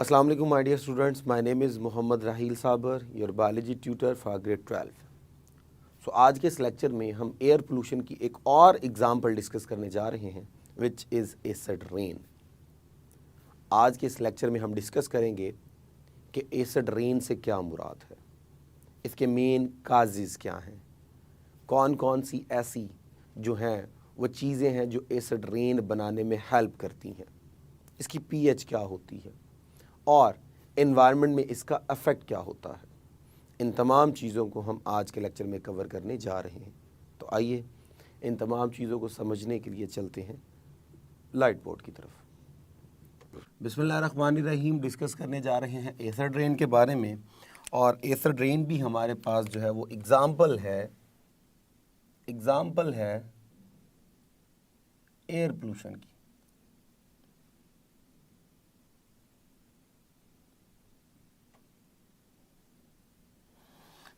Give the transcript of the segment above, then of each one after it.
Assalamu alaikum my dear students, my name is Mohammad Rahil Sabar, your biology tutor for grade 12. So आज के इस lecture में हम air pollution की एक और एग्जाम्पल डिस्कस करने जा रहे हैं विच इज़ एसिड रेन। आज के इस लेक्चर में हम डिस्कस करेंगे कि एसिड रेन से क्या मुराद है, इसके मेन काजेज़ क्या हैं, कौन कौन सी ऐसी जो हैं वो चीज़ें हैं जो एसिड रेन बनाने में हेल्प करती हैं, इसकी पीएच क्या होती है और एनवायरनमेंट में इसका अफेक्ट क्या होता है। इन तमाम चीज़ों को हम आज के लेक्चर में कवर करने जा रहे हैं। तो आइए इन तमाम चीज़ों को समझने के लिए चलते हैं लाइट बोर्ड की तरफ। बिस्मिल्लाहिर्रहमानिर्रहीम डिस्कस करने जा रहे हैं एसिड रेन के बारे में। और एसिड रेन भी हमारे पास जो है वो एग्ज़ाम्पल है एयर पोल्यूशन की।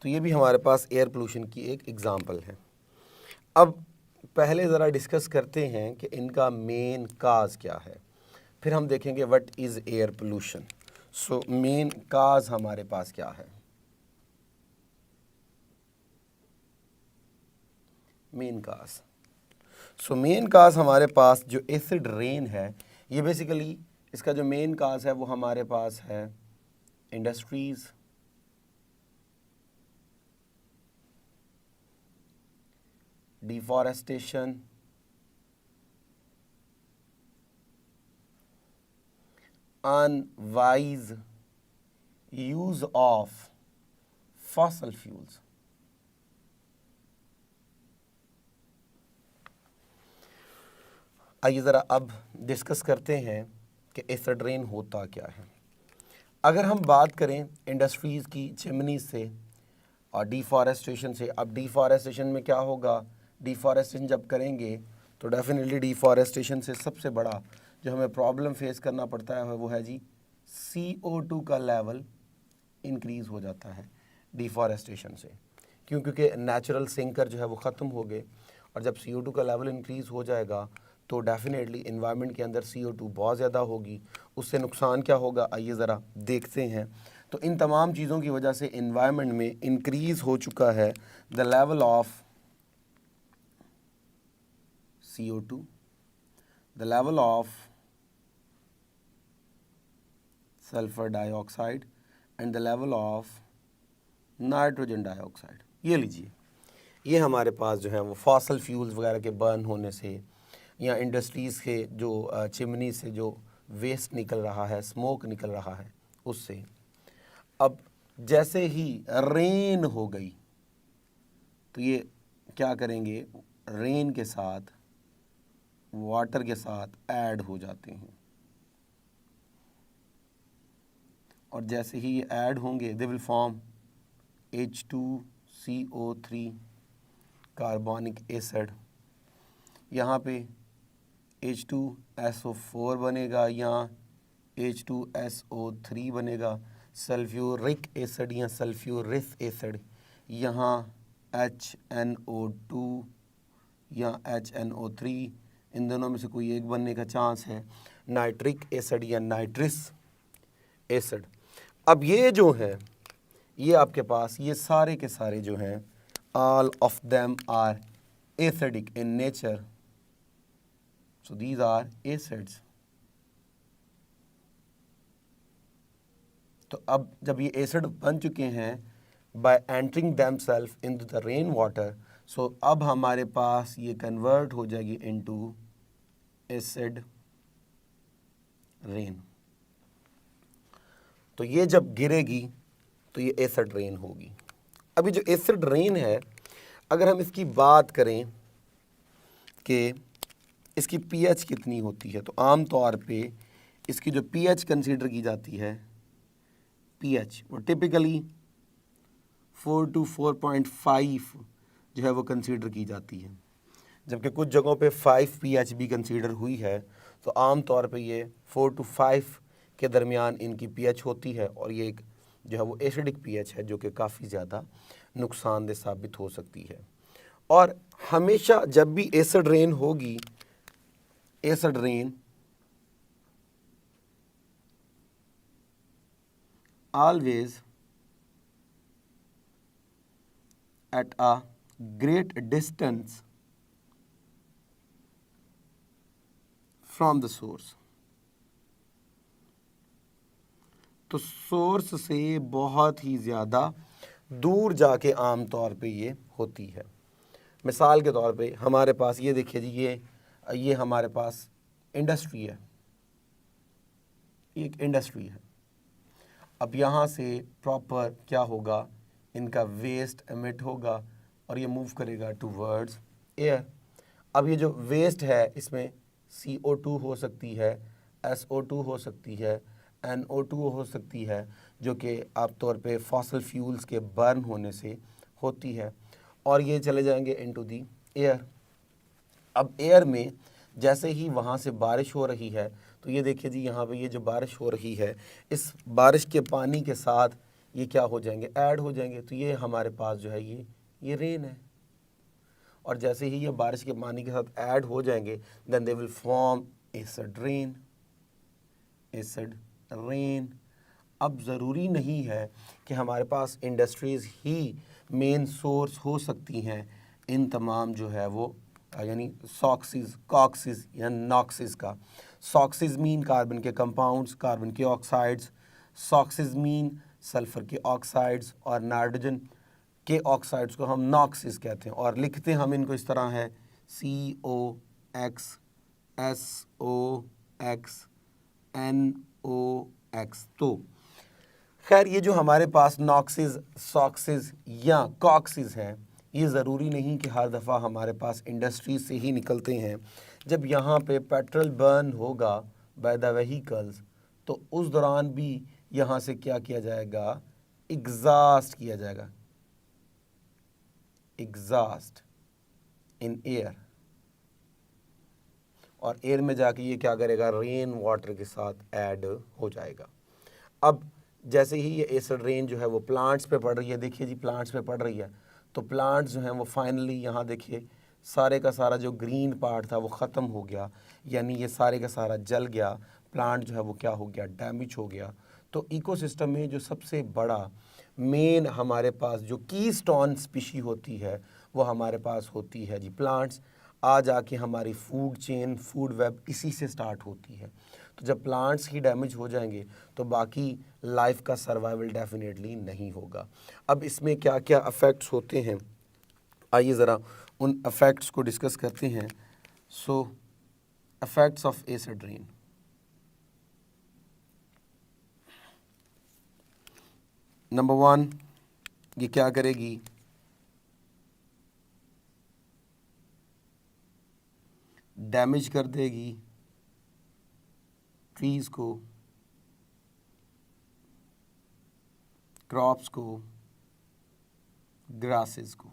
तो ये भी हमारे पास एयर पोल्यूशन की एक एग्ज़ाम्पल है। अब पहले ज़रा डिस्कस करते हैं कि इनका मेन काज क्या है, फिर हम देखेंगे what is air pollution. So main cause हमारे पास क्या है, मेन काज। सो मेन काज हमारे पास जो एसिड रेन है, ये बेसिकली इसका जो मेन काज है वो हमारे पास है industries, deforestation, unwise use of fossil fuels. आइए ज़रा अब डिस्कस करते हैं कि एसिड रेन होता क्या है। अगर हम बात करें इंडस्ट्रीज़ की चिमनी से और डिफॉरेस्टेशन से, अब डिफॉरेस्टेशन में क्या होगा, डिफॉरेस्टेशन जब करेंगे तो डेफिनेटली डिफॉरेस्टेशन से सबसे बड़ा जो हमें प्रॉब्लम फेस करना पड़ता है वो है जी CO2 का लेवल इंक्रीज़ हो जाता है डिफॉरेस्टेशन से। क्योंकि नेचुरल सिंकर जो है वो ख़त्म हो गए, और जब CO2 का लेवल इंक्रीज़ हो जाएगा तो डेफिनेटली इन्वायरमेंट के अंदर CO2 बहुत ज़्यादा होगी। उससे नुकसान क्या होगा, आइए ज़रा देखते हैं। तो इन तमाम चीज़ों की वजह से इन्वायरमेंट में इंक्रीज़ हो चुका है the level of CO2, the level of sulfur dioxide and the level of nitrogen dioxide. ये लीजिए, ये हमारे पास जो है वो फॉसल फ्यूल्स वगैरह के बर्न होने से या इंडस्ट्रीज़ के जो चिमनी से जो वेस्ट निकल रहा है, स्मोक निकल रहा है, उससे अब जैसे ही रेन हो गई तो ये क्या करेंगे, रेन के साथ वाटर के साथ ऐड हो जाते हैं, और जैसे ही ये ऐड होंगे दे will form H2CO3 carbonic acid. यहाँ पे H2SO4 बनेगा, यहाँ H2SO3 बनेगा, सल्फ्यूरिक एसिड या सल्फ्यूरिक एसिड, यहाँ HNO2 या HNO3, इन दोनों में से कोई एक बनने का चांस है, नाइट्रिक एसिड या नाइट्रिस एसिड। अब ये जो है ये आपके पास ये सारे के सारे जो हैं all of them are acidic in nature, so these are acids. तो अब जब ये एसिड बन चुके हैं by entering themselves into the rain water, so अब हमारे पास ये कन्वर्ट हो जाएगी इनटू एसिड रेन। तो ये जब गिरेगी तो ये एसिड रेन होगी। अभी जो एसिड रेन है, अगर हम इसकी बात करें कि इसकी पीएच कितनी होती है, तो आम तौर पे इसकी जो पीएच कंसीडर की जाती है, पीएच वो टिपिकली 4 to 4.5 जो है वो कंसीडर की जाती है, जबकि कुछ जगहों पे 5 पीएच भी कंसीडर हुई है। तो आम तौर पे ये 4 to 5 के दरमियान इनकी पीएच होती है, और ये एक जो है वो एसिडिक पीएच है जो कि काफ़ी ज़्यादा नुकसानदेह साबित हो सकती है। और हमेशा जब भी एसिड रेन होगी, acid rain always at a great distance from the source। तो सोर्स से बहुत ही ज़्यादा दूर जाके आम तौर पे ये होती है। मिसाल के तौर पे हमारे पास ये देखिए जी, ये हमारे पास इंडस्ट्री है, एक इंडस्ट्री है। अब यहाँ से प्रॉपर क्या होगा, इनका वेस्ट एमिट होगा और ये मूव करेगा टूवर्ड्स एयर। अब ये जो वेस्ट है इसमें CO2 हो सकती है, SO2 हो सकती है, NO2 हो सकती है, जो कि आप तौर पे फॉसल फ्यूल्स के बर्न होने से होती है, और ये चले जाएंगे इनटू दी एयर। अब एयर में जैसे ही वहाँ से बारिश हो रही है, तो ये देखिए जी, यहाँ पे ये जो बारिश हो रही है, इस बारिश के पानी के साथ ये क्या हो जाएंगे, ऐड हो जाएंगे। तो ये हमारे पास जो है ये रेन है, और जैसे ही ये बारिश के पानी के साथ ऐड हो जाएंगे, then they will form acid rain, acid rain. अब ज़रूरी नहीं है कि हमारे पास इंडस्ट्रीज़ ही मेन सोर्स हो सकती हैं इन तमाम जो है वो यानी सॉक्सिस, कॉक्सिस या नॉक्सिस का। सॉक्सिस मीन कार्बन के कंपाउंड्स, कार्बन के ऑक्साइड्स, सॉक्सिस मीन सल्फ़र के ऑक्साइड्स, और नाइट्रोजन के ऑक्साइड्स को हम नॉक्सिस कहते हैं, और लिखते हम इनको इस तरह है COX SOX NOX। तो खैर ये जो हमारे पास नॉक्सिस, सॉक्सिस या कॉक्सिस हैं, ये ज़रूरी नहीं कि हर दफ़ा हमारे पास इंडस्ट्री से ही निकलते हैं। जब यहाँ पे पेट्रोल बर्न होगा बाय द व्हीकल्स, तो उस दौरान भी यहाँ से क्या किया जाएगा, एग्जॉस्ट किया जाएगा, एग्जॉस्ट इन एयर, और एयर में जाके ये क्या करेगा, रेन वाटर के साथ ऐड हो जाएगा। अब जैसे ही ये एसिड रेन जो है वो प्लांट्स पे पड़ रही है, देखिए जी प्लांट्स पे पड़ रही है, तो प्लांट्स जो हैं वो फाइनली यहाँ देखिए सारे का सारा जो ग्रीन पार्ट था वो ख़त्म हो गया, यानी ये सारे का सारा जल गया, प्लांट जो है वो क्या हो गया, डैमेज हो गया। तो इकोसिस्टम में जो सबसे बड़ा मेन हमारे पास जो कीस्टोन स्पीशी होती है वो हमारे पास होती है जी प्लांट्स। आ जाके हमारी फूड चेन, फूड वेब इसी से स्टार्ट होती है। तो जब प्लांट्स ही डैमेज हो जाएंगे तो बाकी लाइफ का सर्वाइवल डेफिनेटली नहीं होगा। अब इसमें क्या क्या अफेक्ट्स होते हैं, आइए ज़रा उन अफेक्ट्स को डिस्कस करते हैं। So affects of acid rain. Number 1, ये क्या करेगी, डैमेज कर देगी ट्रीज़ को, क्रॉप्स को, ग्रासेस को।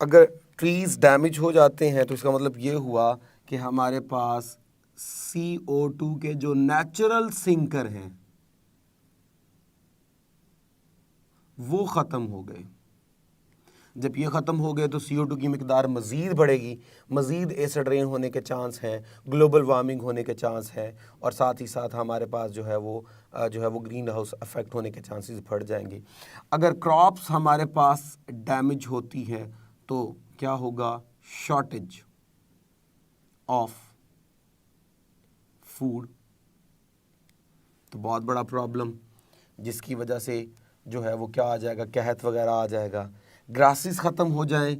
अगर ट्रीज़ डैमेज हो जाते हैं तो इसका मतलब ये हुआ कि हमारे पास CO2 के जो नेचुरल सिंकर हैं वो ख़त्म हो गए। जब ये ख़त्म हो गए तो CO2 की मिकदार मज़ीद बढ़ेगी, मज़ीद एसिड रेन होने के चांस हैं, ग्लोबल वार्मिंग होने के चांस हैं, और साथ ही साथ हमारे पास जो है वो ग्रीन हाउस इफेक्ट होने के चांसेस बढ़ जाएंगे। अगर क्रॉप्स हमारे पास डैमेज होती हैं तो क्या होगा, शॉर्टेज ऑफ फूड, तो बहुत बड़ा प्रॉब्लम, जिसकी वजह से जो है वो क्या आ जाएगा, कहत वगैरह आ जाएगा। ग्रासेस ख़त्म हो जाएं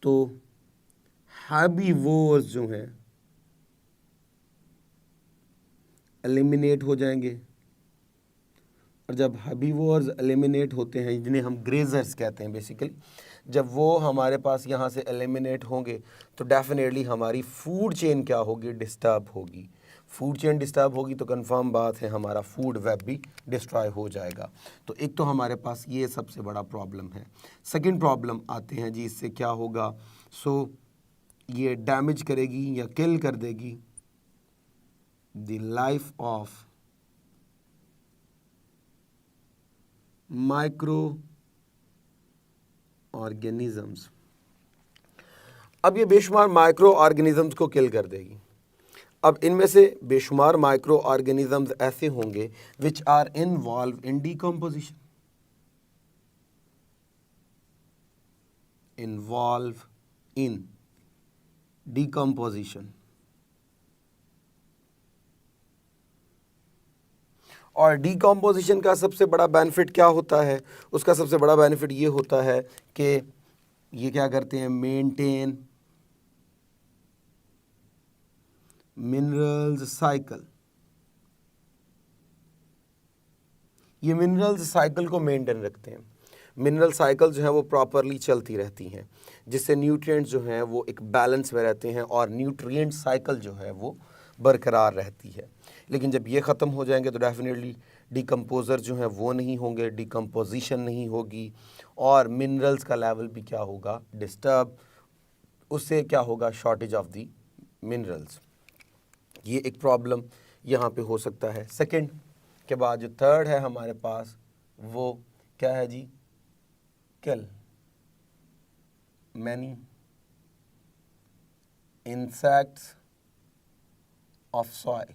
तो हर्बीवोर्स जो हैं एलिमिनेट हो जाएंगे, और जब हर्बीवोर्स एलिमिनेट होते हैं, जिन्हें हम ग्रेजर्स कहते हैं बेसिकली, जब वो हमारे पास यहाँ से एलिमिनेट होंगे तो डेफिनेटली हमारी फूड चेन क्या होगी, डिस्टर्ब होगी। फूड चेन डिस्टर्ब होगी तो कंफर्म बात है हमारा फूड वेब भी डिस्ट्रॉय हो जाएगा। तो एक तो हमारे पास ये सबसे बड़ा प्रॉब्लम है। सेकंड प्रॉब्लम आते हैं जी, इससे क्या होगा, सो ये डैमेज करेगी या किल कर देगी the life of micro organisms. अब ये बेशुमार माइक्रो ऑर्गेनिजम्स को किल कर देगी। अब इनमें से बेशुमार माइक्रो ऑर्गेनिजम्स ऐसे होंगे which are involve in decomposition, involve in decomposition. और डीकम्पोजिशन का सबसे बड़ा बेनिफिट क्या होता है? उसका सबसे बड़ा बेनिफिट ये होता है कि ये क्या करते हैं, मेंटेन मिनरल्स साइकिल। ये मिनरल्स साइकिल को मेंटेन रखते हैं। मिनरल साइकिल जो है वो प्रॉपरली चलती रहती हैं, जिससे न्यूट्रिएंट्स जो हैं वो एक बैलेंस में रहते हैं और न्यूट्रिएंट साइकिल जो है वो बरकरार रहती है। लेकिन जब ये ख़त्म हो जाएंगे तो डेफिनेटली डिकम्पोज़र जो हैं वो नहीं होंगे, डिकम्पोजिशन नहीं होगी और मिनरल्स का लेवल भी क्या होगा, डिस्टर्ब। उससे क्या होगा, शॉर्टेज ऑफ दी मिनरल्स। ये एक प्रॉब्लम यहाँ पे हो सकता है। सेकंड के बाद जो थर्ड है हमारे पास वो क्या है जी, kill many insects of soil.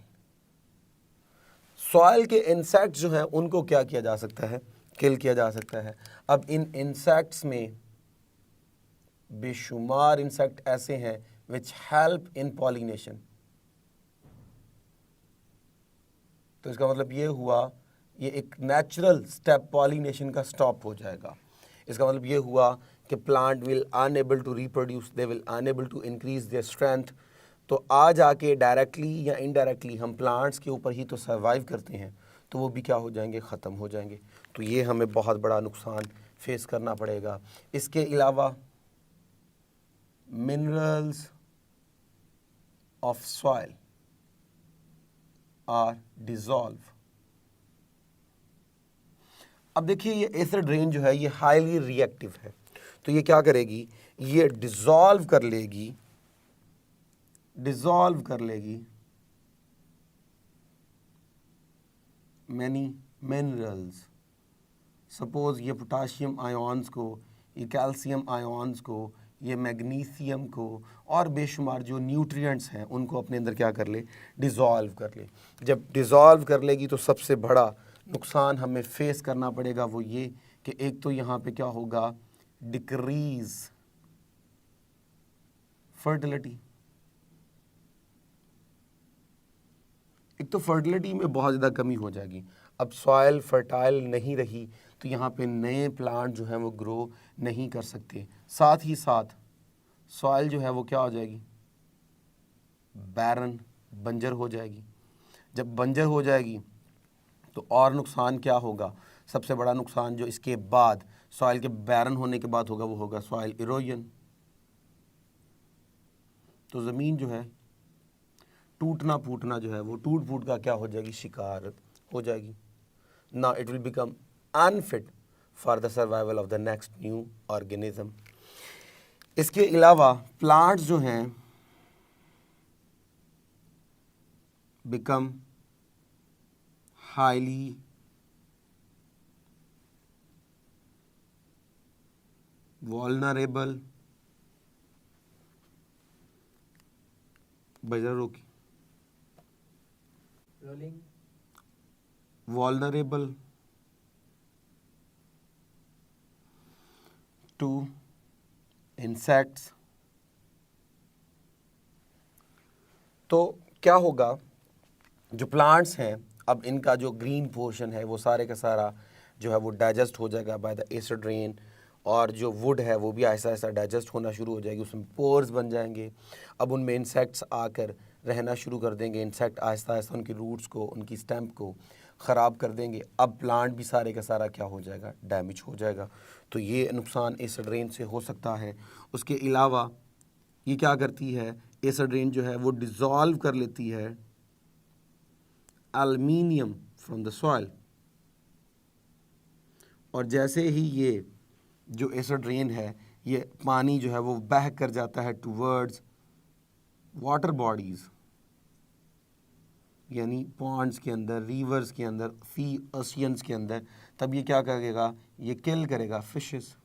Soil के इंसेक्ट्स जो हैं उनको क्या किया जा सकता है, किल किया जा सकता है। अब इन इंसेक्ट्स में बेशुमार इंसेक्ट ऐसे हैं विच हेल्प इन पॉलिनेशन। तो इसका मतलब ये हुआ, ये एक नेचुरल स्टेप पॉलिनेशन का स्टॉप हो जाएगा। इसका मतलब ये हुआ कि plant will unable to reproduce, they will unable to increase their strength. तो आ जाके डायरेक्टली या इनडायरेक्टली हम प्लांट्स के ऊपर ही तो सर्वाइव करते हैं, तो वो भी क्या हो जाएंगे, ख़त्म हो जाएंगे। तो ये हमें बहुत बड़ा नुकसान फेस करना पड़ेगा। इसके अलावा minerals of soil are dissolve. अब देखिए ये एसिड रेन जो है ये हाईली रिएक्टिव है, तो ये क्या करेगी, ये डिज़ोल्व कर लेगी मैनी मिनरल्स। सपोज ये पोटाशियम आयोन्स को, ये कैल्शियम आयोन्स को, ये मैग्नीशियम को और बेशुमार जो न्यूट्रिएंट्स हैं उनको अपने अंदर क्या कर ले, डिज़ोल्व कर ले। जब डिज़ोल्व कर लेगी तो सबसे बड़ा नुकसान हमें फेस करना पड़ेगा वो ये कि एक तो यहाँ पे क्या होगा, डिक्रीज फर्टिलिटी। एक तो फर्टिलिटी में बहुत ज़्यादा कमी हो जाएगी। अब सॉइल फर्टाइल नहीं रही तो यहाँ पे नए प्लांट जो हैं वो ग्रो नहीं कर सकते। साथ ही साथ सॉइल जो है वो क्या हो जाएगी, बैरन, बंजर हो जाएगी। जब बंजर हो जाएगी तो और नुकसान क्या होगा, सबसे बड़ा नुकसान जो इसके बाद सॉइल के बैरन होने के बाद होगा वो होगा सॉइल इरोजन। तो ज़मीन जो है टूटना फूटना जो है वो टूट फूट का क्या हो जाएगी, शिकार हो जाएगी। ना it will become unfit for the survival of the next new organism. इसके अलावा प्लांट्स जो हैं बिकम हाईली वल्नरेबल, बजर रोकी, vulnerable to insects। तो क्या होगा, जो प्लांट्स हैं अब इनका जो ग्रीन पोर्शन है वो सारे का सारा जो है वो डाइजेस्ट हो जाएगा बाय द एसिड रेन, और जो वुड है वो भी ऐसा ऐसा डाइजेस्ट होना शुरू हो जाएगी, उसमें पोर्स बन जाएंगे। अब उनमें इंसेक्ट्स आकर रहना शुरू कर देंगे। इंसेक्ट आहिस्ता आहिस्ता उनकी रूट्स को, उनकी स्टेम्प को ख़राब कर देंगे। अब प्लांट भी सारे का सारा क्या हो जाएगा, डैमेज हो जाएगा। तो ये नुकसान एसिड रेन से हो सकता है। उसके अलावा ये क्या करती है, एसिड रेन जो है वो डिज़ोल्व कर लेती है एल्युमिनियम फ्रॉम द सॉइल। और जैसे ही ये जो एसिड रेन है, ये पानी जो है वो बह कर जाता है टूवर्ड्स वाटर बॉडीज़, यानी पॉन्ड्स के अंदर, रिवर्स के अंदर, सी ओशियंस के अंदर, तब ये क्या करेगा, ये किल करेगा फिशेस।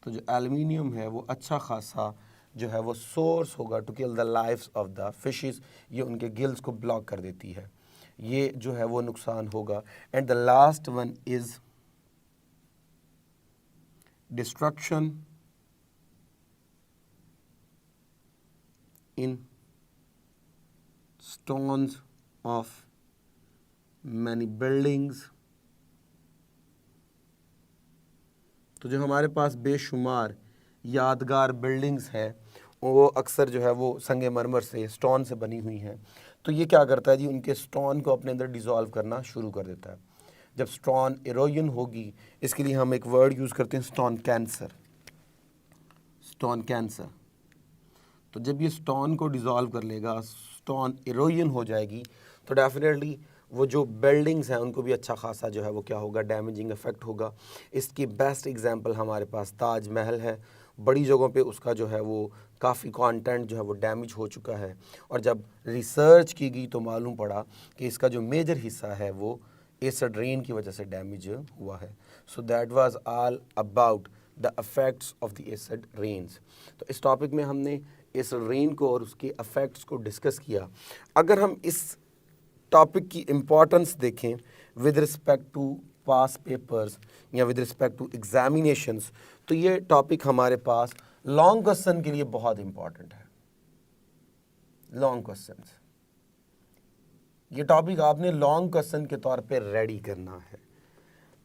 तो जो एल्युमिनियम है वो अच्छा खासा जो है वो सोर्स होगा to kill the lifes of the fishes, ये उनके गिल्स को ब्लॉक कर देती है, ये जो है वो नुकसान होगा। And the last one is destruction in stones of many buildings. तो जो हमारे पास बेशुमार यादगार बिल्डिंग्स हैं वो अक्सर जो है वो संगमरमर से, स्टोन से बनी हुई हैं। तो ये क्या करता है जी, उनके स्टोन को अपने अंदर डिज़ोल्व करना शुरू कर देता है। जब स्टोन इरोजन होगी, इसके लिए हम एक वर्ड यूज़ करते हैं स्टोन कैंसर, स्टोन कैंसर। तो जब ये स्टोन को डिज़ोल्व कर लेगा, स्टोन इरोजन हो जाएगी, तो डेफिनेटली वो जो बिल्डिंग्स हैं उनको भी अच्छा खासा जो है वो क्या होगा, डैमेजिंग इफेक्ट होगा। इसकी बेस्ट एग्जांपल हमारे पास ताज महल है। बड़ी जगहों पे उसका जो है वो काफ़ी कंटेंट जो है वो डैमेज हो चुका है, और जब रिसर्च की गई तो मालूम पड़ा कि इसका जो मेजर हिस्सा है वो एसिड रेन की वजह से डैमेज हुआ है। So that was all about the effects of the acid rains. तो इस टॉपिक में हमने एसिड रेन को और उसके इफेक्ट्स को डिस्कस किया। अगर हम इस टॉपिक की इम्पोर्टेंस देखें with respect to past papers या विद रिस्पेक्ट टू एग्जामिनेशंस, तो ये टॉपिक हमारे पास लॉन्ग क्वेश्चन के लिए बहुत इंपॉर्टेंट है। लॉन्ग क्वेश्चंस, ये टॉपिक आपने लॉन्ग क्वेश्चन के तौर पे रेडी करना है।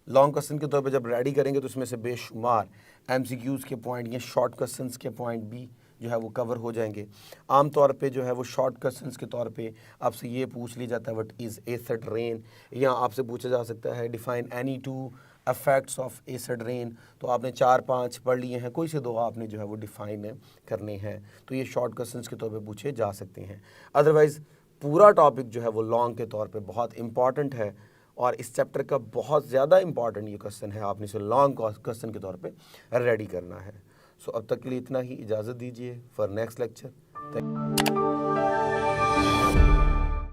लॉन्ग क्वेश्चन के तौर पे जब रेडी करेंगे तो उसमें से बेशुमार एमसीक्यूज़ के पॉइंट या शॉर्ट क्वेश्चंस के पॉइंट भी जो है वो कवर हो जाएंगे। आम तौर पे जो है वो शॉर्ट क्वेश्चंस के तौर पे आपसे ये पूछ लिया जाता है व्हाट इज़ एसिड रेन, या आपसे पूछा जा सकता है define any two effects of acid rain. तो आपने 4-5 पढ़ लिए हैं, कोई से दो आपने जो है वो डिफाइन करने हैं, तो ये शॉर्ट क्वेश्चंस के तौर पे पूछे जा सकते हैं। अदरवाइज़ पूरा टॉपिक जो है वो लॉन्ग के तौर पे बहुत इंपॉर्टेंट है, और इस चैप्टर का बहुत ज़्यादा इंपॉर्टेंट ये क्वेश्चन है, आपने इसे लॉन्ग क्वेश्चन के तौर पे रेडी करना है। सो अब तक के लिए इतना ही, इजाज़त दीजिए फॉर नेक्स्ट लेक्चर।